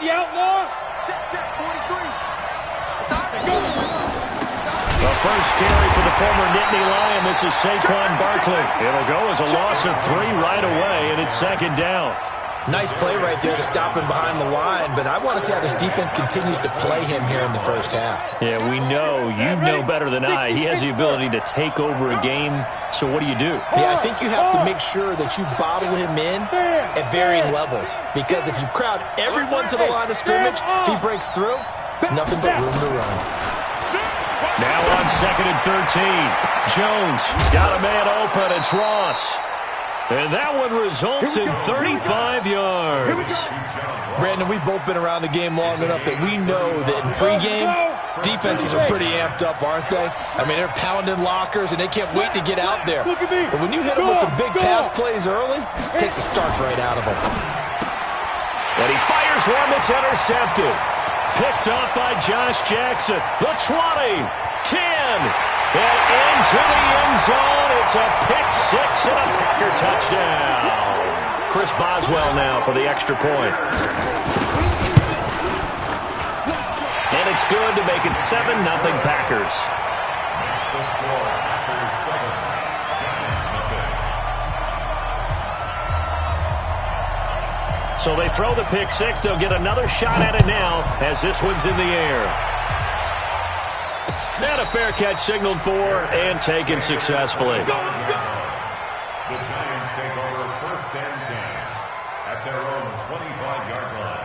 the outlaw. Check, 43. The first carry for the former Nittany Lion. This is Saquon Barkley. It'll go as a loss of 3 right away, and it's second down. Nice play right there to stop him behind the line, but I want to see how this defense continues to play him here in the first half. Yeah, we know. You know better than I. He has the ability to take over a game, so what do? Yeah, I think you have to make sure that you bottle him in at varying levels, because if you crowd everyone to the line of scrimmage, if he breaks through, there's nothing but room to run. Now on 2nd and 13. Jones got a man open. It's Ross. And that one results in 35 yards. Brandon, we've both been around the game long enough that we know that in pregame, defenses are pretty amped up, aren't they? I mean, they're pounding lockers, and they can't wait to get out there. But when you hit them with some big pass plays early, it takes the starch right out of them. And he fires one that's intercepted. Picked up by Josh Jackson. The 20, 10. And into the end zone, it's a pick-6 and a Packer touchdown. Chris Boswell now for the extra point. And it's good to make it 7-0 Packers. So they throw the pick-6. They'll get another shot at it now as this one's in the air. And a fair catch signaled for and taken successfully. The Giants take over 1st and 10 at their own 25-yard line.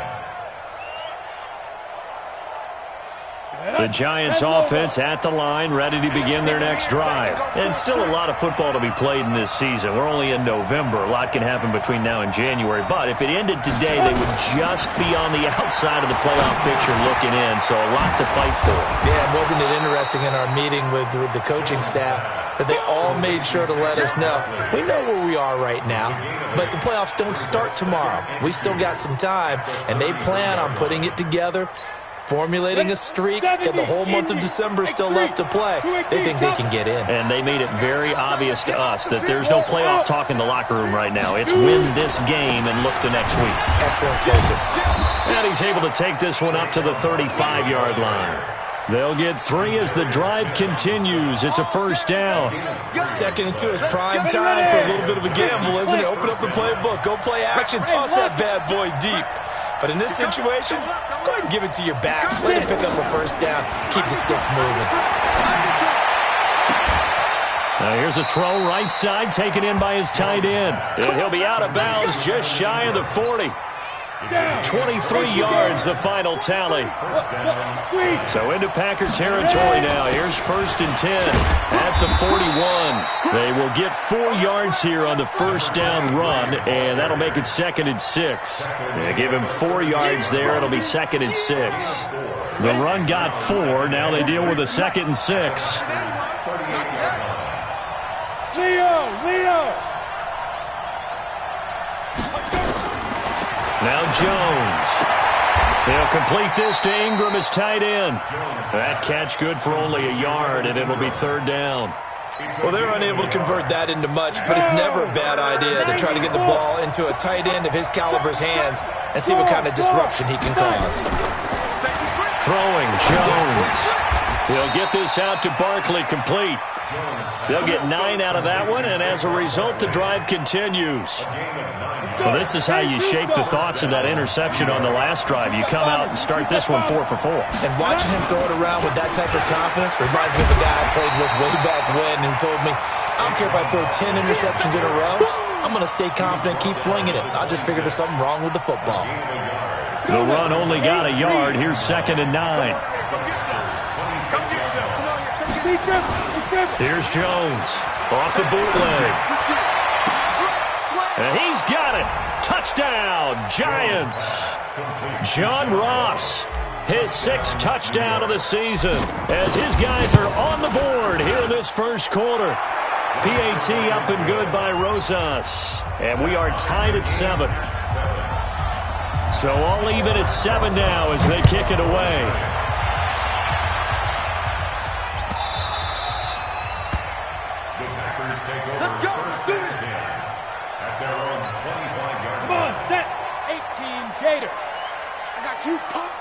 The Giants offense at the line, ready to begin their next drive. And still a lot of football to be played in this season. We're only in November. A lot can happen between now and January. But if it ended today, they would just be on the outside of the playoff picture looking in. So a lot to fight for. Yeah, wasn't it interesting in our meeting with the coaching staff that they all made sure to let us know, we know where we are right now, but the playoffs don't start tomorrow. We still got some time, and they plan on putting it together, formulating a streak, and the whole month of December is still left to play. They think they can get in. And they made it very obvious to us that there's no playoff talk in the locker room right now. It's win this game and look to next week. Excellent focus. And he's able to take this one up to the 35-yard line. They'll get 3 as the drive continues. It's a first down. 2nd and 2 is prime time for a little bit of a gamble, isn't it? Open up the playbook. Go play action. Toss that bad boy deep. But in this situation, go ahead and give it to your back. Let him pick up a first down. Keep the sticks moving. Now here's a throw right side taken in by his tight end. And he'll be out of bounds just shy of the 40. 23 yards, the final tally. So into Packer territory now. Here's 1st and 10 at the 41. They will get 4 yards here on the first down run, and that'll make it 2nd and 6. They give him 4 yards there. It'll be 2nd and 6. The run got 4. Now they deal with a 2nd and 6. Leo. Now Jones. They'll complete this to Ingram as tight end. That catch good for only a yard, and it'll be 3rd down. Well, they're unable to convert that into much, but it's never a bad idea to try to get the ball into a tight end of his caliber's hands and see what kind of disruption he can cause. Throwing, Jones. He'll get this out to Barkley, complete. They'll get 9 out of that one, and as a result, the drive continues. Well, this is how you shape the thoughts of that interception on the last drive. You come out and start this one 4 for 4. And watching him throw it around with that type of confidence reminds me of a guy I played with way back when who told me, I don't care if I throw 10 interceptions in a row. I'm going to stay confident, keep flinging it. I just figured there's something wrong with the football. The run only got a yard. Here's 2nd and 9. Here's Jones off the bootleg. And he's got it. Touchdown, Giants. John Ross, his 6th touchdown of the season, as his guys are on the board here in this first quarter. PAT up and good by Rosas. And we are tied at 7. So all even at 7 now as they kick it away. You punk.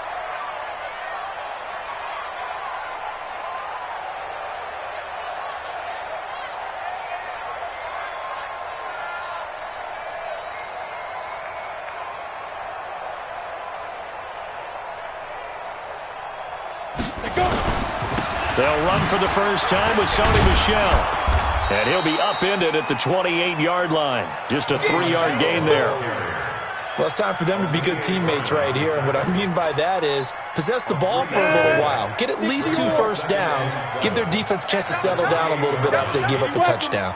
They'll run for the first time with Sony Michel. And he'll be upended at the 28-yard line. Just a 3-yard gain there. Well, it's time for them to be good teammates right here. And what I mean by that is possess the ball for a little while. Get at least 2 first downs. Give their defense a chance to settle down a little bit after they give up a touchdown.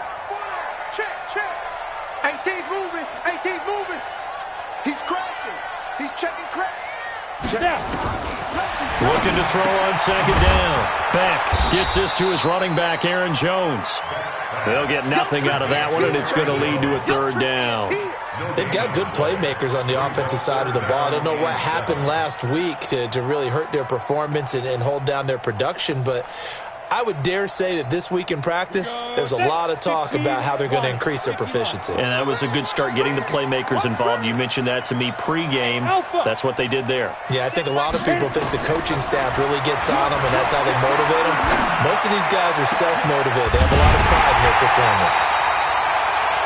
Check. 18's moving. 18's moving. He's crashing. He's checking crash. Looking to throw on second down. Beck gets this to his running back, Aaron Jones. They'll get nothing out of that one, and it's going to lead to a 3rd down. They've got good playmakers on the offensive side of the ball. I don't know what happened last week to really hurt their performance and hold down their production, but I would dare say that this week in practice, there's a lot of talk about how they're going to increase their proficiency. And that was a good start, getting the playmakers involved. You mentioned that to me pregame. That's what they did there. Yeah, I think a lot of people think the coaching staff really gets on them, and that's how they motivate them. Most of these guys are self-motivated. They have a lot of pride in their performance.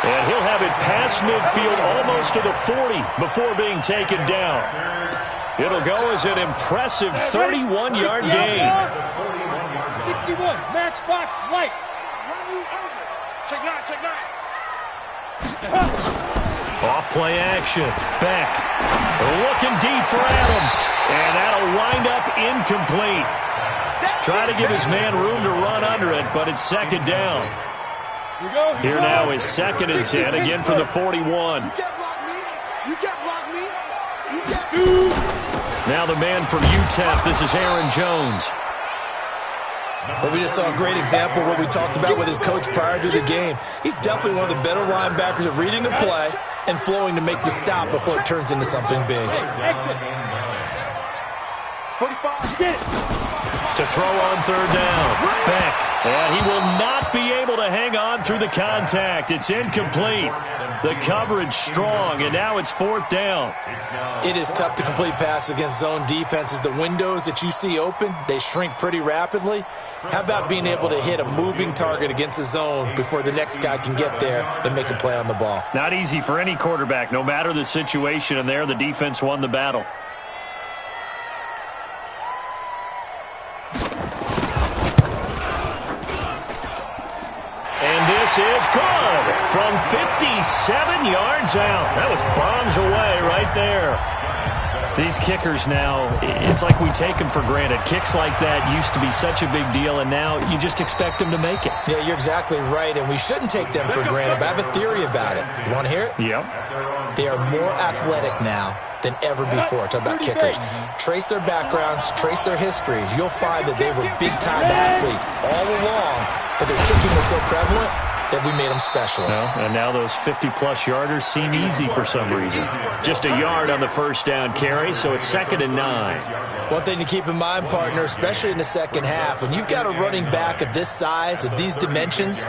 And he'll have it past midfield almost to the 40 before being taken down. It'll go as an impressive 31-yard gain. 61, matchbox lights. Check 9. Off play action. Beck looking deep for Adams. And that'll wind up incomplete. Try to give his man room to run under it, but it's 2nd down. Here now is 2nd and 10, again from the 41. You can't block me. You can't. Now the man from UTEP, this is Aaron Jones. But we just saw a great example of what we talked about with his coach prior to the game. He's definitely one of the better linebackers at reading the play and flowing to make the stop before it turns into something big. Exit. 45. Get it. To throw on 3rd down. Beck. And he will not be able to hang on through the contact. It's incomplete. The coverage strong, and now it's 4th down. It is tough to complete passes against zone defenses. The windows that you see open, they shrink pretty rapidly. How about being able to hit a moving target against a zone before the next guy can get there and make a play on the ball? Not easy for any quarterback, no matter the situation, and there the defense won the battle. This is good from 57 yards out. That was bombs away right there. These kickers now, it's like we take them for granted. Kicks like that used to be such a big deal, and now you just expect them to make it. Yeah, you're exactly right, and we shouldn't take them for granted, but I have a theory about it. You want to hear it? Yep. They are more athletic now than ever before. Talk about kickers. Trace their backgrounds, trace their histories. You'll find that they were big-time athletes all along, but their kicking was so prevalent that we made them specialists. Well, and now those 50-plus yarders seem easy for some reason. Just a yard on the 1st down carry, so it's 2nd and 9. One thing to keep in mind, partner, especially in the second half, when you've got a running back of this size, of these dimensions,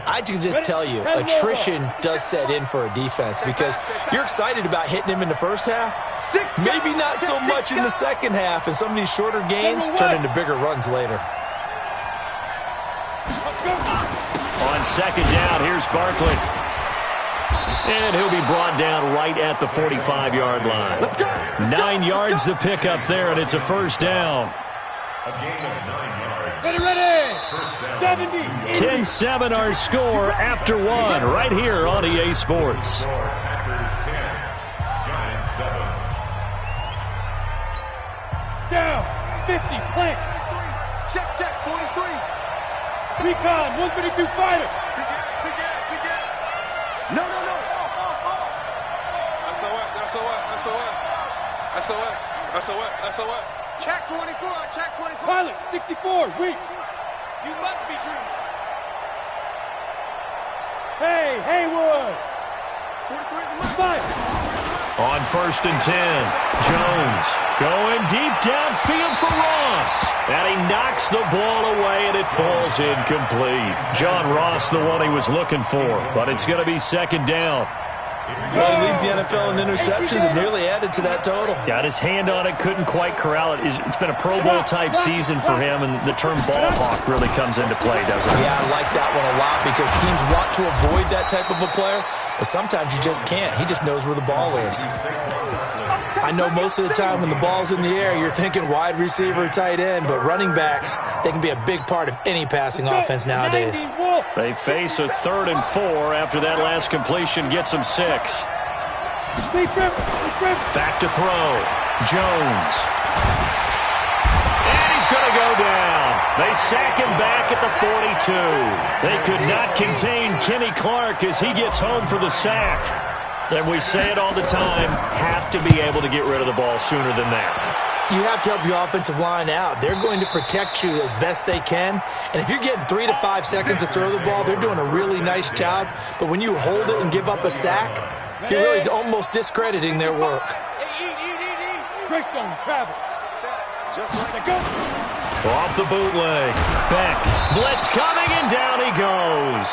I can just tell you, attrition does set in for a defense because you're excited about hitting him in the first half, maybe not so much in the second half, and some of these shorter gains turn into bigger runs later. On 2nd down, here's Barkley. And he'll be brought down right at the 45-yard line. 9 yards to pick up there, and it's a 1st down. A gain of 9 yards. Ready. 70. 10-7 our score after 1 right here on EA Sports. Packers 10, Giants 7. Down. 50. Plant. Check. 43. Recon. 152 fighter. No. SOS. Check 24. Pilot, 64, weak. You must be dreaming. Hey, Haywood. 43 fire. On 1st and 10, Jones going deep downfield for Ross. And he knocks the ball away, and it falls incomplete. John Ross, the one he was looking for, but it's going to be 2nd down. Well, he leads the NFL in interceptions and nearly added to that total. Got his hand on it, couldn't quite corral it. It's been a Pro Bowl-type season for him, and the term ball hawk really comes into play, doesn't it? Yeah, I like that one a lot because teams want to avoid that type of a player, but sometimes you just can't. He just knows where the ball is. I know most of the time when the ball's in the air, you're thinking wide receiver, tight end, but running backs, they can be a big part of any passing offense nowadays. They face a 3rd and 4 after that last completion gets them 6. Back to throw. Jones. And he's going to go down. They sack him back at the 42. They could not contain Kenny Clark as he gets home for the sack. And we say it all the time, have to be able to get rid of the ball sooner than that. You have to help your offensive line out. They're going to protect you as best they can. And if you're getting 3 to 5 seconds to throw the ball, they're doing a really nice job. But when you hold it and give up a sack, you're really almost discrediting their work. Greystone travel. Just let it go. Off the bootleg. Beck. Blitz coming, and down he goes.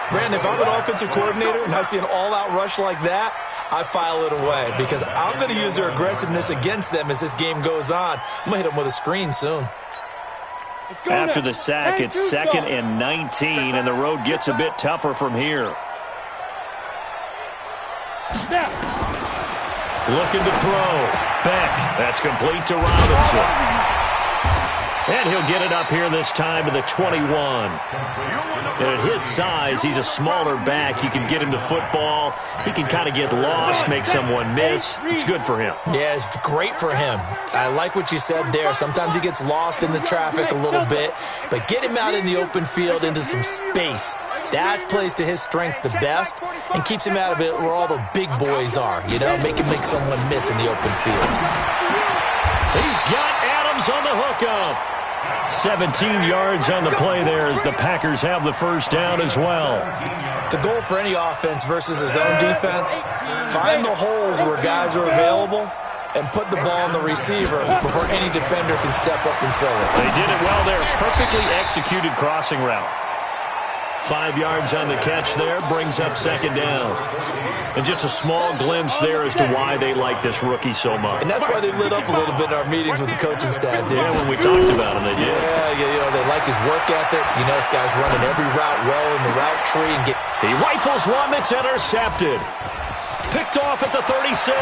Brandon, if I'm an offensive coordinator and I see an all-out rush like that, I file it away because I'm going to use their aggressiveness against them as this game goes on. I'm going to hit them with a screen soon. After the sack, it's 2nd and 19, and the road gets a bit tougher from here. Looking to throw. Beck. That's complete to Robinson. And he'll get it up here this time to the 21. And at his size, he's a smaller back. You can get him to football. He can kind of get lost, make someone miss. It's good for him. Yeah, it's great for him. I like what you said there. Sometimes he gets lost in the traffic a little bit. But get him out in the open field into some space. That plays to his strengths the best and keeps him out of it where all the big boys are. You know, make him make someone miss in the open field. He's got Adams on the hookup. 17 yards on the play there as the Packers have the first down as well. The goal for any offense versus his own defense, find the holes where guys are available and put the ball on the receiver before any defender can step up and fill it. They did it well there. Perfectly executed crossing route. 5 yards on the catch there, brings up 2nd down. And just a small glimpse there as to why they like this rookie so much. And that's why they lit up a little bit in our meetings with the coaching staff, dude. Yeah, when we talked about him, they did. Yeah, you know, they like his work ethic. You know, this guy's running every route well in the route tree. And he rifles one that's intercepted. Picked off at the 36.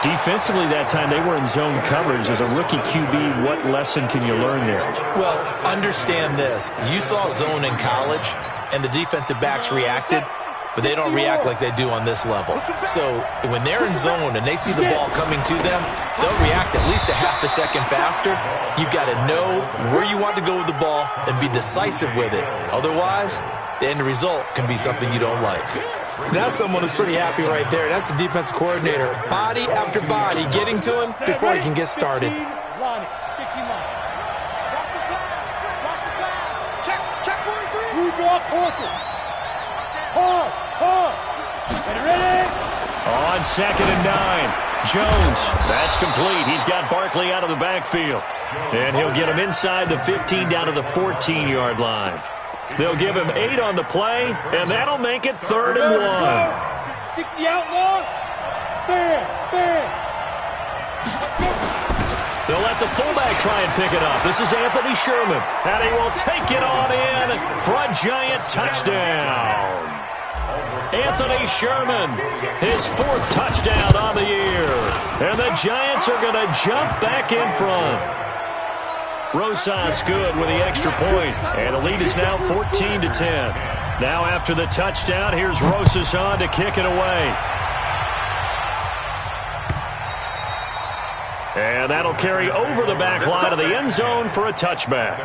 Defensively that time, they were in zone coverage. As a rookie QB, what lesson can you learn there? Well, understand this. You saw zone in college, and the defensive backs reacted, but they don't react like they do on this level. So when they're in zone and they see the ball coming to them, they'll react at least a half a second faster. You've got to know where you want to go with the ball and be decisive with it. Otherwise, the end result can be something you don't like. That's someone who's pretty happy right there. That's the defensive coordinator. Body after body getting to him before he can get started. On 2nd and 9. Jones. That's complete. He's got Barkley out of the backfield. And he'll get him inside the 15 down to the 14-yard line. They'll give him 8 on the play, and that'll make it 3rd and 1. 60 outlaw. They'll let the fullback try and pick it up. This is Anthony Sherman, and he will take it on in for a giant touchdown. Anthony Sherman, his 4th touchdown on the year. And the Giants are going to jump back in front. Rosas good with the extra point, and the lead is now 14-10. Now after the touchdown, here's Rosas on to kick it away. And that'll carry over the back line of the end zone for a touchback.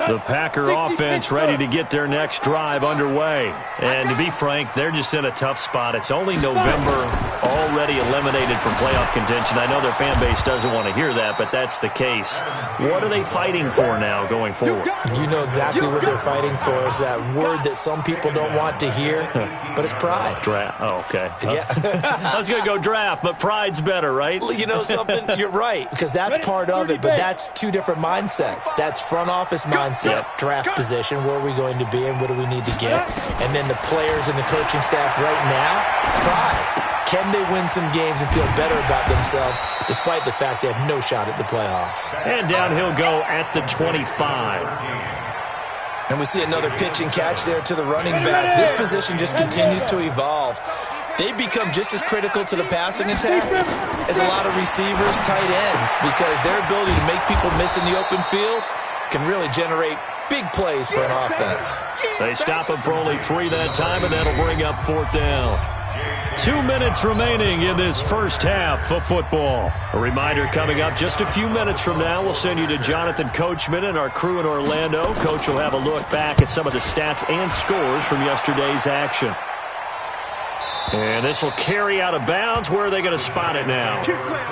The Packer offense ready to get their next drive underway. And to be frank, they're just in a tough spot. It's only November. already eliminated from playoff contention. I know their fan base doesn't want to hear that, but that's the case. What are they fighting for now going forward? You know exactly what they're fighting for. Is that word that some people don't want to hear, but it's pride. Draft. Oh, okay. Yeah. I was going to go draft, but pride's better, right? You know something? You're right, because that's part of it, but that's two different mindsets. That's front office mindset, draft position, where are we going to be and what do we need to get? And then the players and the coaching staff right now, pride. Can they win some games and feel better about themselves despite the fact they have no shot at the playoffs? And down he'll go at the 25. And we see another pitch and catch there to the running back. This position just continues to evolve. They become just as critical to the passing attack as a lot of receivers, tight ends, because their ability to make people miss in the open field can really generate big plays for an offense. They stop him for only 3 that time, and that'll bring up 4th down. 2 minutes remaining in this first half of football. A reminder coming up just a few minutes from now. We'll send you to Jonathan Coachman and our crew in Orlando. Coach will have a look back at some of the stats and scores from yesterday's action. And this will carry out of bounds. Where are they going to spot it now?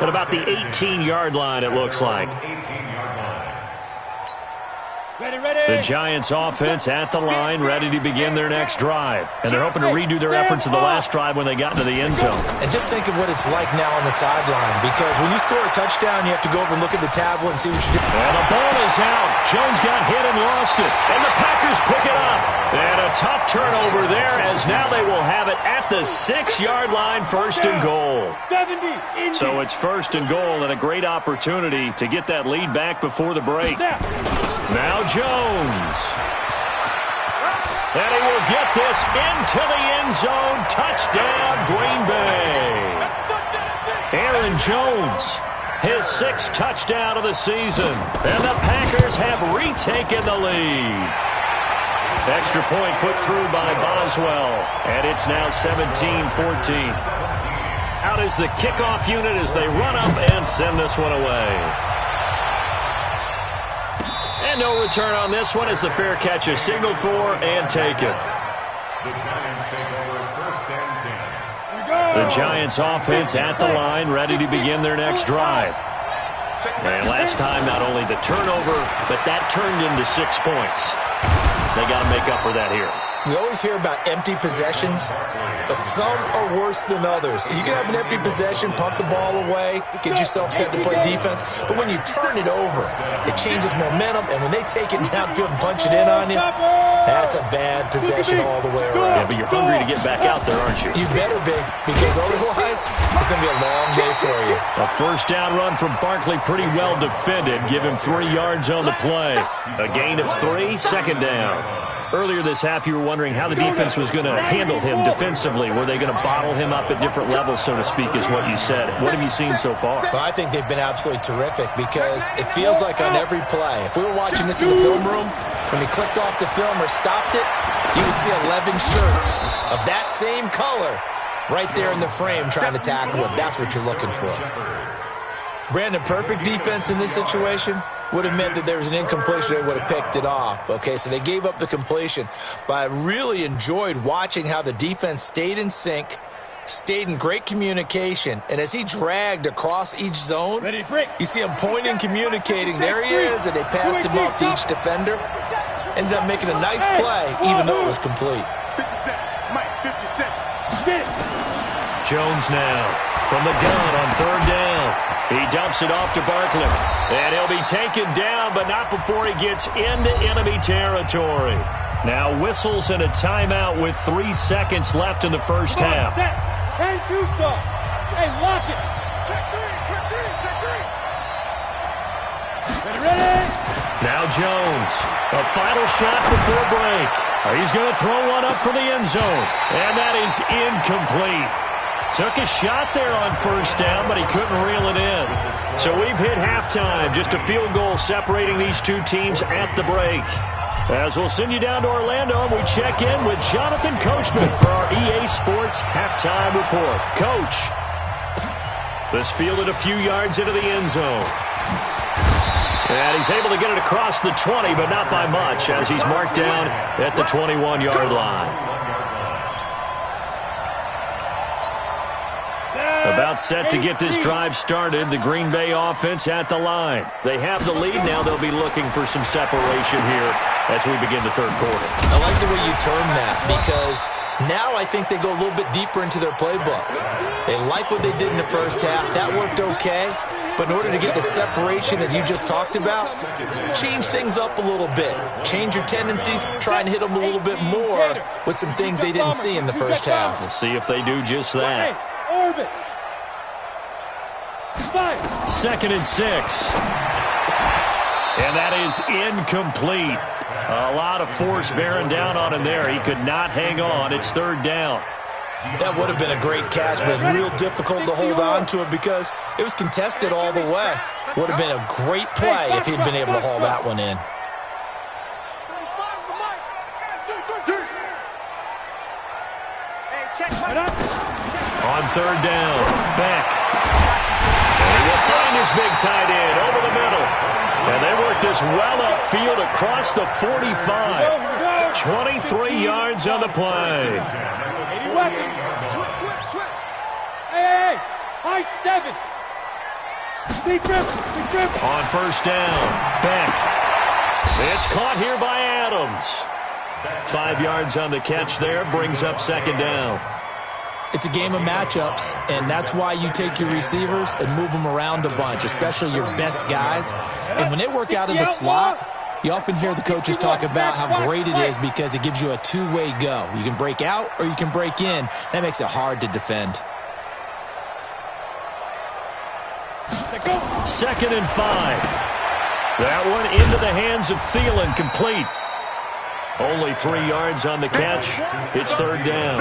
At about the 18-yard line, it looks like. The Giants offense at the line, ready to begin their next drive. And they're hoping to redo their efforts in the last drive when they got into the end zone. And just think of what it's like now on the sideline, because when you score a touchdown, you have to go over and look at the tablet and see what you did. And the ball is out. Jones got hit and lost it. And the Packers pick it up. And a tough turnover there, as now they will have it at the 6-yard line, 1st and goal. So it's 1st and goal, and a great opportunity to get that lead back before the break. Now Jones. And he will get this into the end zone. Touchdown, Green Bay. Aaron Jones, his 6th touchdown of the season. And the Packers have retaken the lead. Extra point put through by Boswell. And it's now 17-14. Out is the kickoff unit as they run up and send this one away. And no return on this one as the fair catch is signaled for and taken. The Giants take over 1st and 10. The Giants offense at the line, ready to begin their next drive. And last time, not only the turnover, but that turned into 6 points. They got to make up for that here. We always hear about empty possessions, but some are worse than others. You can have an empty possession, punt the ball away, get yourself set to play defense, but when you turn it over, it changes momentum, and when they take it downfield and punch it in on you, that's a bad possession all the way around. Yeah, but you're hungry to get back out there, aren't you? You better be, because otherwise, it's going to be a long day for you. A 1st down run from Barkley, pretty well defended. Give him 3 yards on the play. A gain of 3, 2nd down. Earlier this half, you were wondering how the defense was going to handle him defensively. Were they going to bottle him up at different levels, so to speak, is what you said. What have you seen so far? Well, I think they've been absolutely terrific, because it feels like on every play, if we were watching this in the film room, when he clicked off the film or stopped it, you would see 11 shirts of that same color right there in the frame trying to tackle him. That's what you're looking for. Brandon, perfect defense in this situation would have meant that there was an incompletion. They would have picked it off. Okay, so they gave up the completion. But I really enjoyed watching how the defense stayed in sync, stayed in great communication, and as he dragged across each zone, you see him pointing, communicating. There he is, and they passed him up to each defender. Ended up making a nice play, even though it was complete. 50 Mike, 50 Jones now from the gun on 3rd down. He dumps it off to Barkley. And he'll be taken down, but not before he gets into enemy territory. Now whistles and a timeout with 3 seconds left in the first half. Turn 2 soft. Hey, lock it. Check 3. Ready? Now Jones. A final shot before break. He's going to throw one up for the end zone. And that is incomplete. Took a shot there on 1st down, but he couldn't reel it in. So we've hit halftime. Just a field goal separating these 2 teams at the break. As we'll send you down to Orlando, and we check in with Jonathan Coachman for our EA Sports Halftime Report. Coach, this fielded a few yards into the end zone. And he's able to get it across the 20, but not by much, as he's marked down at the 21-yard line. About set to get this drive started. The Green Bay offense at the line. They have the lead now. They'll be looking for some separation here as we begin the third quarter. I like the way you term that because now I think they go a little bit deeper into their playbook. They like what they did in the first half. That worked okay. But in order to get the separation that you just talked about, change things up a little bit. Change your tendencies. Try and hit them a little bit more with some things they didn't see in the first half. We'll see if they do just that. 2nd and 6. And that is incomplete. A lot of force bearing down on him there. He could not hang on. It's 3rd down. That would have been a great catch, but it's real difficult to hold on to it because it was contested all the way. Would have been a great play if he'd been able to haul that one in. On 3rd down, Beck. And he will find his big tight end over the middle. And they work this well upfield across the 45. 23 yards on the play. Switch. Hey, high 7. Big grip. On 1st down, Beck. It's caught here by Adams. 5 yards on the catch there, brings up 2nd down. It's a game of matchups, and that's why you take your receivers and move them around a bunch, especially your best guys. And when they work out in the slot, you often hear the coaches talk about how great it is because it gives you a two-way go. You can break out or you can break in. That makes it hard to defend. 2nd and 5. That one into the hands of Thielen, complete. Only 3 yards on the catch. It's 3rd down.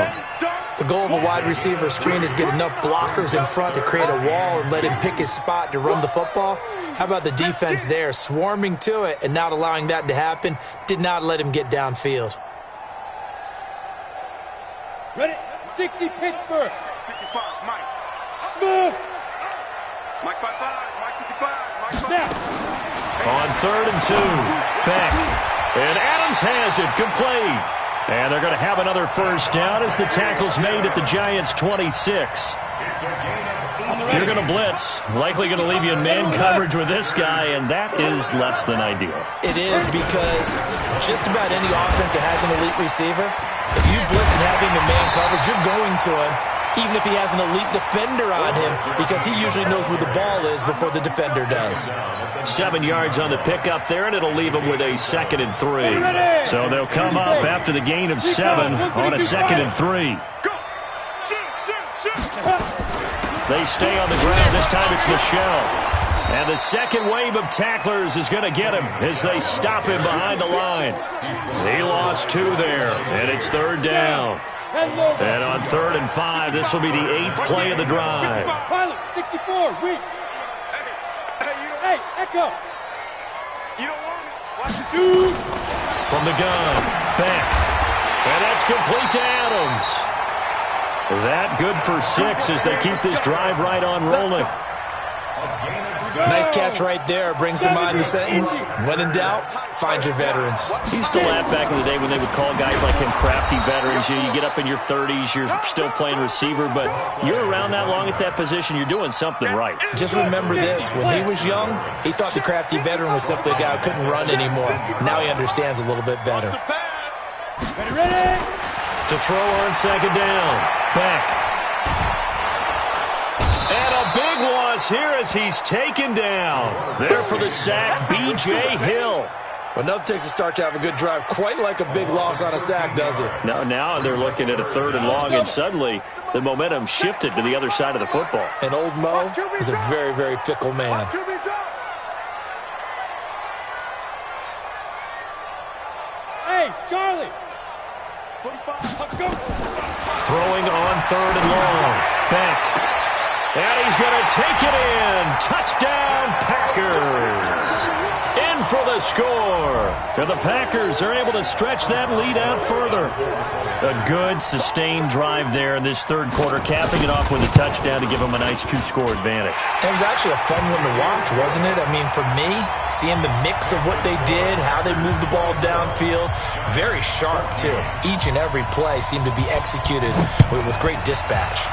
The goal of a wide receiver screen is get enough blockers in front to create a wall and let him pick his spot to run the football. How about the defense there, swarming to it and not allowing that to happen? Did not let him get downfield. Ready? 60 Pittsburgh. 55, Mike. Smooth. Mike 55, Mike 55, Mike 55. Now. On 3rd and 2, Beck. And Adams has it, complete. And they're going to have another 1st down as the tackle's made at the Giants' 26. If you're going to blitz, likely going to leave you in man coverage with this guy, and that is less than ideal. It is because just about any offense that has an elite receiver, if you blitz and have him in man coverage, you're going to him, even if he has an elite defender on him, because he usually knows where the ball is before the defender does. 7 yards on the pickup there, and it'll leave them with a 2nd and 3. So they'll come up after the gain of 7 on a 2nd and 3. They stay on the ground. This time it's Michelle. And the second wave of tacklers is going to get him as they stop him behind the line. He lost 2 there, and it's 3rd down. And on 3rd and 5, this will be the 8th play of the drive. Pilot, 64, weak. Hey, Echo. You don't want me. Watch the shoot. From the gun, Beck. And that's complete to Adams. That good for 6 as they keep this drive right on rolling. Nice catch right there. Brings to mind the sentence, when in doubt, find your veterans. He used to laugh back in the day when they would call guys like him crafty veterans. You get up in your 30s, you're still playing receiver, but you're around that long at that position, you're doing something right. Just remember this. When he was young, he thought the crafty veteran was simply a guy who couldn't run anymore. Now he understands a little bit better. Ready? To throw on 2nd down, Beck. And a big loss here as he's taken down. There for the sack, B.J. Hill. Well, nothing takes a start to have a good drive quite like a big loss on a sack, does it? No, now they're looking at a 3rd and long, and suddenly the momentum shifted to the other side of the football. And old Mo is a very, very fickle man. Hey, Charlie. Throwing on 3rd and long. Beck. And he's going to take it in. Touchdown, Packers. In for the score. And the Packers are able to stretch that lead out further. A good, sustained drive there in this 3rd quarter, capping it off with a touchdown to give them a nice 2-score advantage. It was actually a fun one to watch, wasn't it? I mean, for me, seeing the mix of what they did, how they moved the ball downfield, very sharp, too. Each and every play seemed to be executed with great dispatch.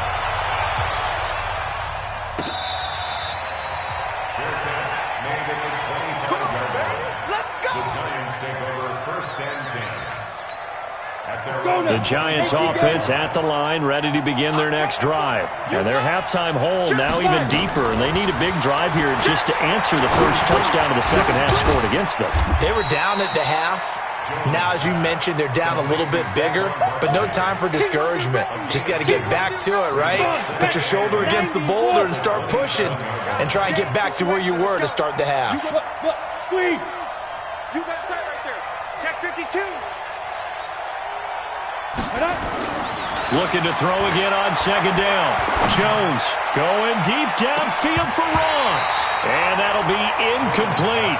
The Giants offense at the line, ready to begin their next drive. And their halftime hole now even deeper, and they need a big drive here just to answer the first touchdown of the second half scored against them. They were down at the half. Now, as you mentioned, they're down a little bit bigger, but no time for discouragement. Just got to get back to it, right? Put your shoulder against the boulder and start pushing and try and get back to where you were to start the half. Squeeze. You got tight right there. Check 52. Looking to throw again on second down. Jones going deep downfield for Ross. And that'll be incomplete.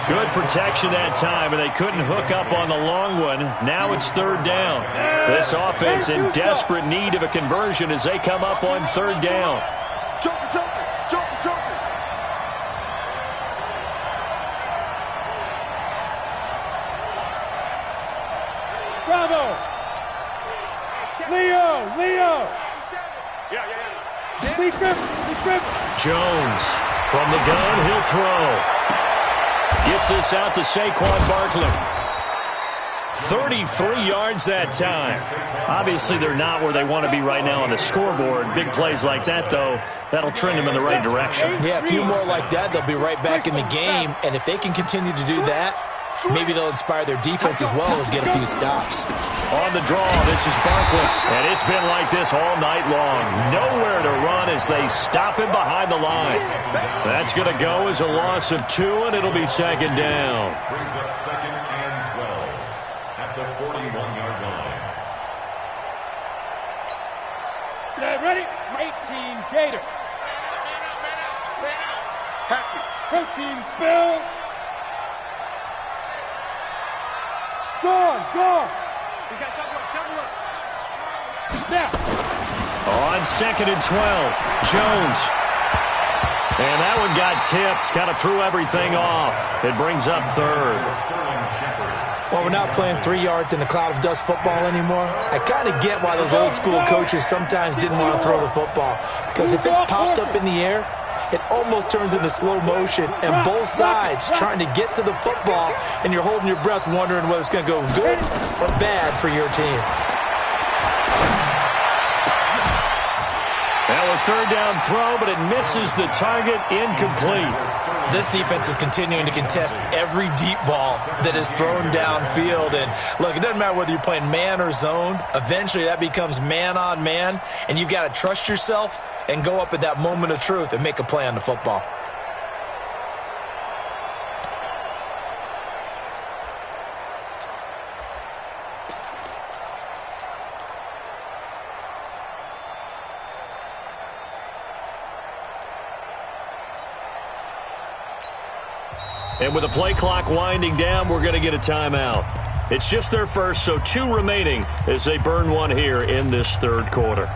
Good protection that time, and they couldn't hook up on the long one. Now it's third down. This offense in desperate need of a conversion as they come up on third down. Joker. Bravo. Leo. Yeah. Lee Griffin. Jones from the gun, he'll throw. Gets this out to Saquon Barkley. 33 yards that time. Obviously, they're not where they want to be right now on the scoreboard. Big plays like that, though, that'll trend them in the right direction. Yeah, a few more like that, they'll be right back in the game. And if they can continue to do that, maybe they'll inspire their defense as well and get a few stops. On the draw, this is Barkley. And it's been like this all night long. Nowhere to run as they stop him behind the line. That's going to go as a loss of 2, and it'll be second down. Brings up second and 12 at the 41-yard line. Set, ready? 18 Gator. Protein spill. Gone. We got double up. Now. On second and 12, Jones. And that one got tipped, kind of threw everything off. It brings up third. Well, we're not playing 3 yards in a cloud of dust football anymore. I kind of get why those old school coaches sometimes didn't want to throw the football. Because if it's popped up in the air, it almost turns into slow motion, and both sides trying to get to the football, and you're holding your breath wondering whether it's going to go good or bad for your team. Now a third down throw, but it misses the target, incomplete. This defense is continuing to contest every deep ball that is thrown downfield. And look, it doesn't matter whether you're playing man or zone. Eventually that becomes man on man, and you've got to trust yourself and go up at that moment of truth and make a play on the football. And with the play clock winding down, we're going to get a timeout. It's just their first, so 2 remaining as they burn one here in this third quarter.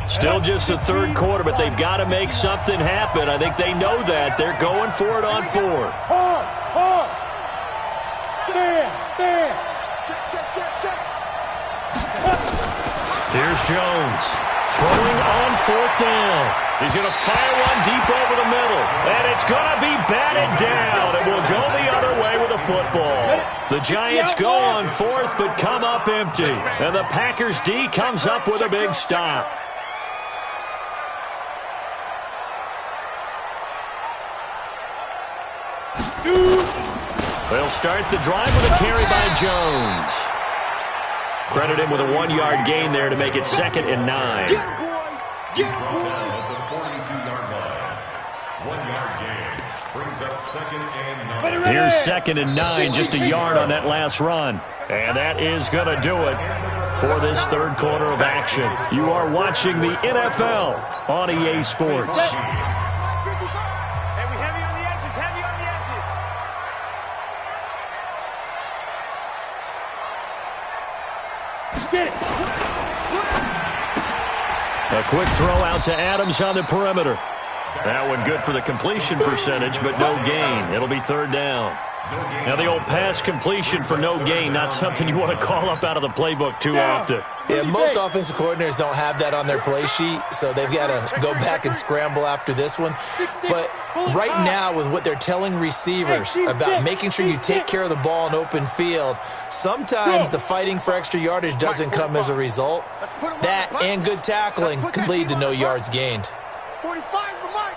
Still just the third quarter, but they've got to make something happen. I think they know that. They're going for it on fourth. Hard. Stand. Check. Here's Jones throwing on fourth down. He's going to fire one deep over the middle, and it's going to be batted down. It will go the other way with the football. The Giants go on fourth, but come up empty, and the Packers D comes up with a big stop. They'll start the drive with a carry by Jones. Credit him with a 1-yard gain there to make it second and 9. Get him, boy. Get him, boy. At the 42-yard line. 1-yard gain brings up second and 9. Here's second and 9, just a yard on that last run. And that is going to do it for this third quarter of action. You are watching the NFL on EA Sports. A quick throw out to Adams on the perimeter. That one good for the completion percentage, but no gain. It'll be third down. Now the old pass completion for no gain, not something you want to call up out of the playbook too often. Yeah, most offensive coordinators don't have that on their play sheet, so they've got to go back and scramble after this one. But right now, with what they're telling receivers about making sure you take care of the ball in open field, sometimes the fighting for extra yardage doesn't come as a result. That and good tackling could lead to no yards gained. 45's the mic.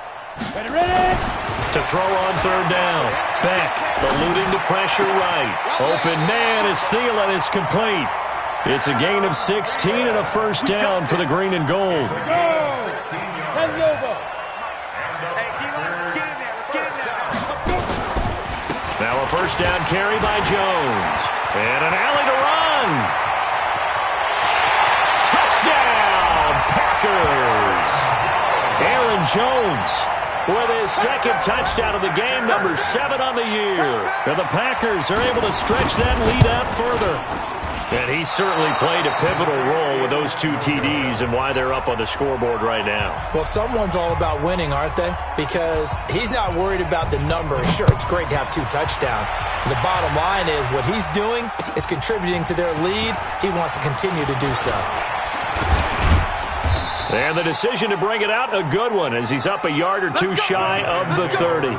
Ready. To throw on third down. Beck eluding the pressure right. Open man is Thielen. It's complete. It's a gain of 16 and a first down for the green and gold. Now a first down carry by Jones. And an alley to run. Touchdown, Packers. Aaron Jones with his second touchdown of the game, number 7 on the year. And the Packers are able to stretch that lead out further. And he certainly played a pivotal role with those 2 TDs and why they're up on the scoreboard right now. Well, someone's all about winning, aren't they? Because he's not worried about the number. Sure, it's great to have 2 touchdowns. And the bottom line is what he's doing is contributing to their lead. He wants to continue to do so. And the decision to bring it out, a good one, as he's up a yard or 2 shy of the 30.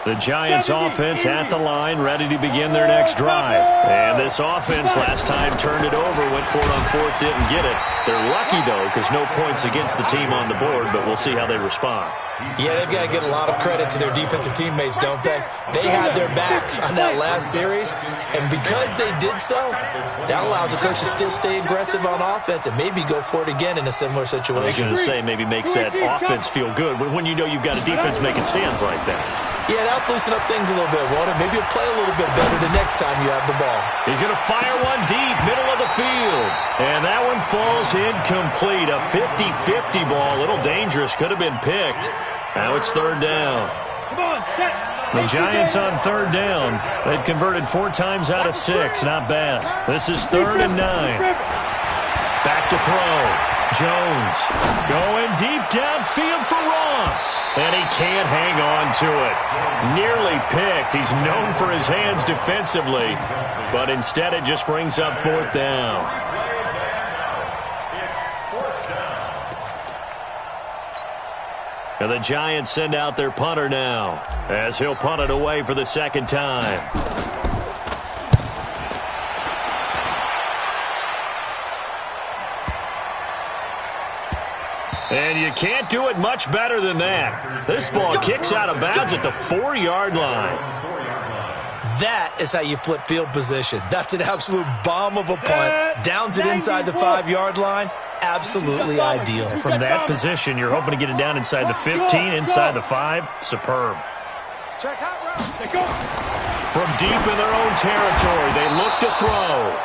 The Giants offense at the line, ready to begin their next drive. And this offense last time turned it over, went for it on 4th, didn't get it. They're lucky, though, because no points against the team on the board, but we'll see how they respond. Yeah, they've got to get a lot of credit to their defensive teammates, don't they? They had their backs on that last series, and because they did so, that allows the coach to still stay aggressive on offense and maybe go for it again in a similar situation. I was going to say maybe makes that offense feel good when you know you've got a defense making stands like that. Yeah, that'll loosen up things a little bit, won't it? Maybe you'll play a little bit better the next time you have the ball. He's going to fire one deep, middle of the field. And that one falls incomplete. A 50-50 ball, a little dangerous, could have been picked. Now it's third down. The Giants on third down. They've converted 4 times out of 6. Not bad. This is 3rd and 9. Back to throw. Jones going deep downfield for Ross. And he can't hang on to it. Nearly picked. He's known for his hands defensively. But instead it just brings up 4th down. And the Giants send out their punter now, as he'll punt it away for the 2nd time. And you can't do it much better than that. This ball kicks out of bounds at the 4-yard line. That is how you flip field position. That's an absolute bomb of a punt. Downs it inside the 5-yard line. Absolutely ideal. From that position, you're hoping to get it down inside the 15, inside the 5. Superb. From deep in their own territory, they look to throw.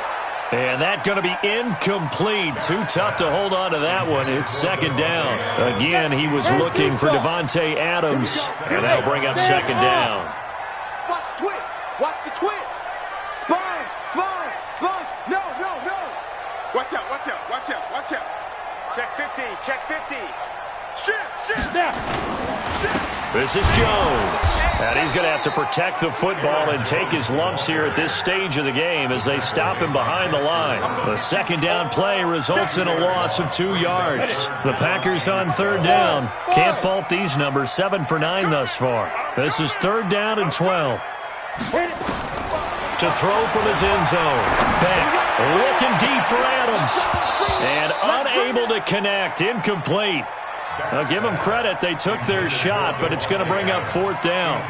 And that's going to be incomplete. Too tough to hold on to that one. It's 2nd down. Again, he was looking for Devontae Adams. And that'll bring up 2nd down. Watch the twist. Watch the twist. Sponge. Sponge. Sponge. No, no, no. Watch out, watch out, watch out, watch out. Check 50. Check 50. Shit. Now. This is Jones. And he's going to have to protect the football and take his lumps here at this stage of the game as they stop him behind the line. The 2nd down play results in a loss of 2 yards. The Packers on 3rd down. Can't fault these numbers. 7 for 9 thus far. This is 3rd down and 12. To throw from his end zone. Beck looking deep for Adams. And unable to connect. Incomplete. Now, give them credit. They took their shot, but it's going to bring up 4th down.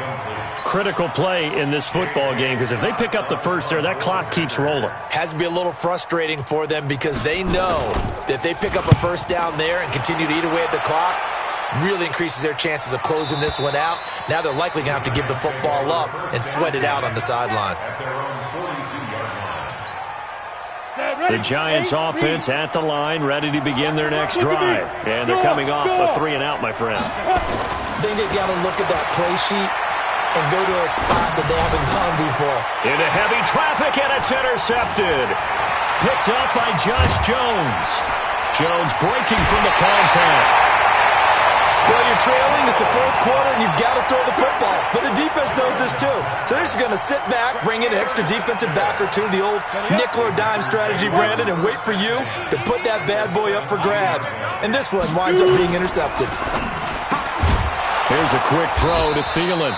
Critical play in this football game because if they pick up the first there, that clock keeps rolling. Has to be a little frustrating for them because they know that if they pick up a first down there and continue to eat away at the clock, really increases their chances of closing this one out. Now they're likely going to have to give the football up and sweat it out on the sideline. The Giants offense at the line, ready to begin their next drive. And they're coming off a 3-and-out, my friend. I think they've got to look at that play sheet and go to a spot that they haven't gone before. Into heavy traffic, and it's intercepted. Picked up by Josh Jones. Jones breaking from the contact. Well, you're trailing. It's the fourth quarter, and you've got to throw the football. But the defense knows this, too. So they're just going to sit back, bring in an extra defensive back or two, the old nickel or dime strategy, Brandon, and wait for you to put that bad boy up for grabs. And this one winds up being intercepted. Here's a quick throw to Thielen.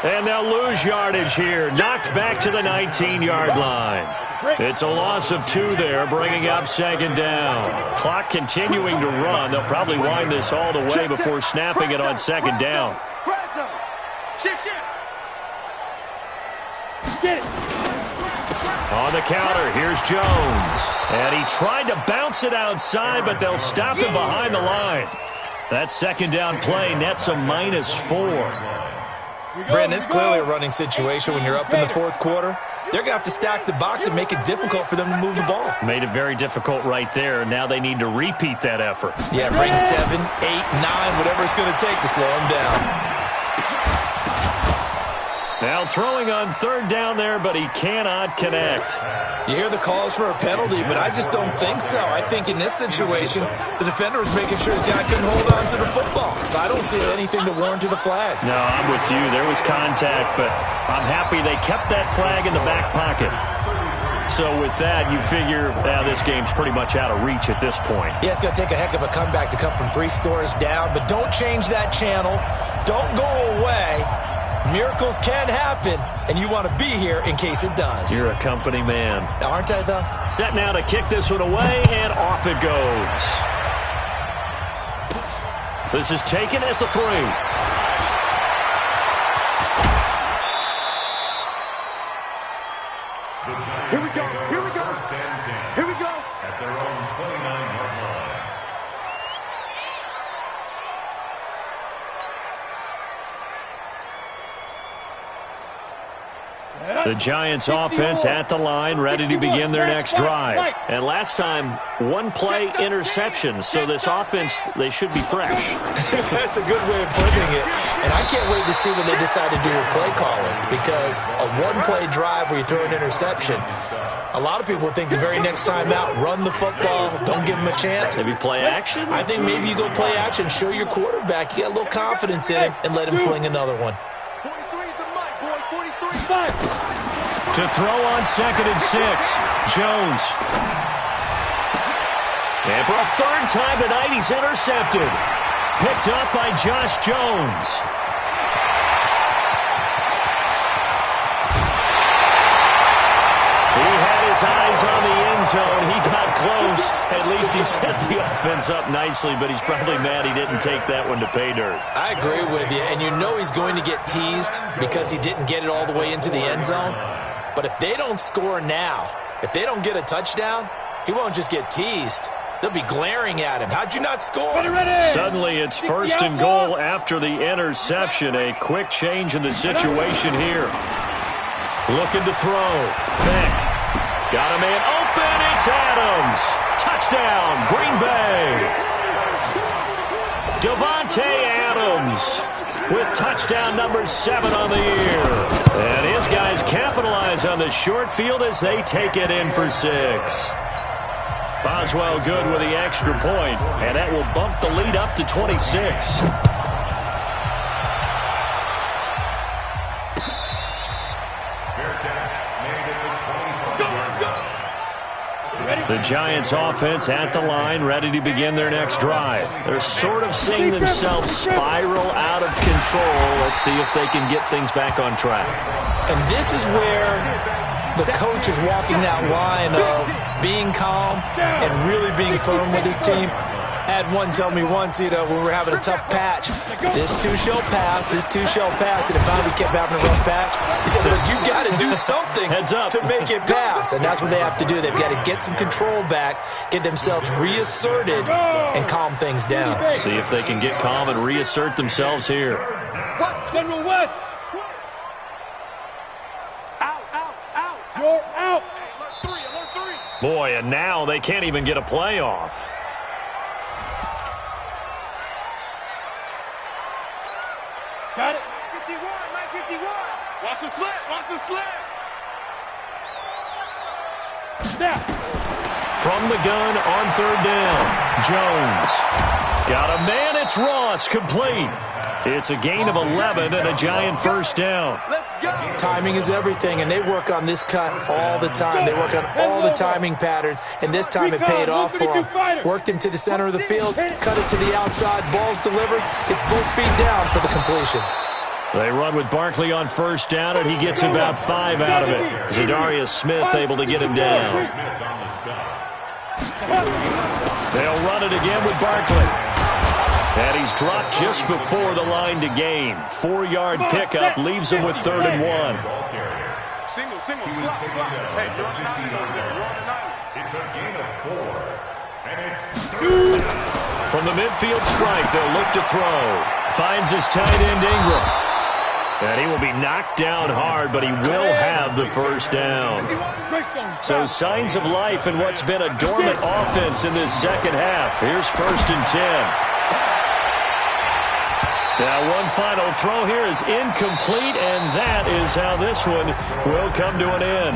And they'll lose yardage here. Knocked back to the 19-yard line. It's a loss of 2 there, bringing up second down. Clock continuing to run. They'll probably wind this all the way before snapping it on second down. On the counter, here's Jones. And he tried to bounce it outside, but they'll stop him behind the line. That second down play nets a -4. Brandon, it's clearly a running situation when you're up in the fourth quarter. They're going to have to stack the box and make it difficult for them to move the ball. Made it very difficult right there. Now they need to repeat that effort. Yeah, bring 7, 8, 9, whatever it's going to take to slow them down. Now throwing on third down there, but he cannot connect. You hear the calls for a penalty, but I just don't think so. I think in this situation, the defender was making sure his guy couldn't hold on to the football. So I don't see anything to warrant to the flag. No, I'm with you. There was contact, but I'm happy they kept that flag in the back pocket. So with that, you figure this game's pretty much out of reach at this point. Yeah, it's going to take a heck of a comeback to come from 3 scores down, but don't change that channel. Don't go away. Miracles can happen, and you want to be here in case it does. You're a company man. Aren't I, though? Set now to kick this one away, and off it goes. This is taken at the 3. Here we go. Here we go. Here we go. At their own 29-yard line. The Giants offense at the line, ready to begin their next drive. And last time, 1 play interception. So this offense, they should be fresh. That's a good way of putting it. And I can't wait to see what they decide to do with play calling, because a 1-play drive where you throw an interception, a lot of people think the very next time out, run the football, don't give them a chance. Maybe play action? I think maybe you go play action, show your quarterback you got a little confidence in him, and let him fling another one. 43 is the mic, boy. 43. To throw on 2nd and 6, Jones. And for a 3rd time tonight, he's intercepted. Picked up by Josh Jones. He had his eyes on the end zone. He got close. At least he set the offense up nicely, but he's probably mad he didn't take that one to pay dirt. I agree with you, and you know he's going to get teased because he didn't get it all the way into the end zone. But if they don't score now, if they don't get a touchdown, he won't just get teased. They'll be glaring at him. How'd you not score? Suddenly it's 1st and goal after the interception. A quick change in the situation here. Looking to throw. Beck. Got a man open. It's Adams. Touchdown, Green Bay. Devontae Adams with touchdown number 7 on the year. And his guys capitalize on the short field as they take it in for 6. Boswell good with the extra point, and that will bump the lead up to 26. The Giants offense at the line, ready to begin their next drive. They're sort of seeing themselves spiral out of control. Let's see if they can get things back on track. And this is where the coach is walking that line of being calm and really being firm with his team. I had one tell me once, when we were having a tough patch, this too shall pass, this too shall pass, and it finally kept having a rough patch. He said, but you got to do something to make it pass, and that's what they have to do. They've got to get some control back, get themselves reasserted, and calm things down. See if they can get calm and reassert themselves here. West, General West. Out. You're out. Alert 3. Boy, and now they can't even get a playoff. Got it. 51, 951. Watch the slant. Snap. From the gun on third down. Jones. Got a man. It's Ross. Complete. It's a gain of 11 and a giant first down. Timing is everything, and they work on this cut all the time. They work on all the timing patterns, and this time it paid off for him. Worked him to the center of the field, cut it to the outside, ball's delivered, gets both feet down for the completion. They run with Barkley on first down, and he gets about 5 out of it. Zadarius Smith able to get him down. They'll run it again with Barkley. And he's dropped just before the line to gain. 4-yard pickup leaves him with 3rd and 1. Single, slot. Hey, you're on an island over there. You're on an island. It's a gain of 4. And it's From the midfield strike, they'll look to throw. Finds his tight end Ingram. And he will be knocked down hard, but he will have the first down. So signs of life in what's been a dormant offense in this second half. Here's 1st and 10. Now, one final throw here is incomplete, and that is how this one will come to an end.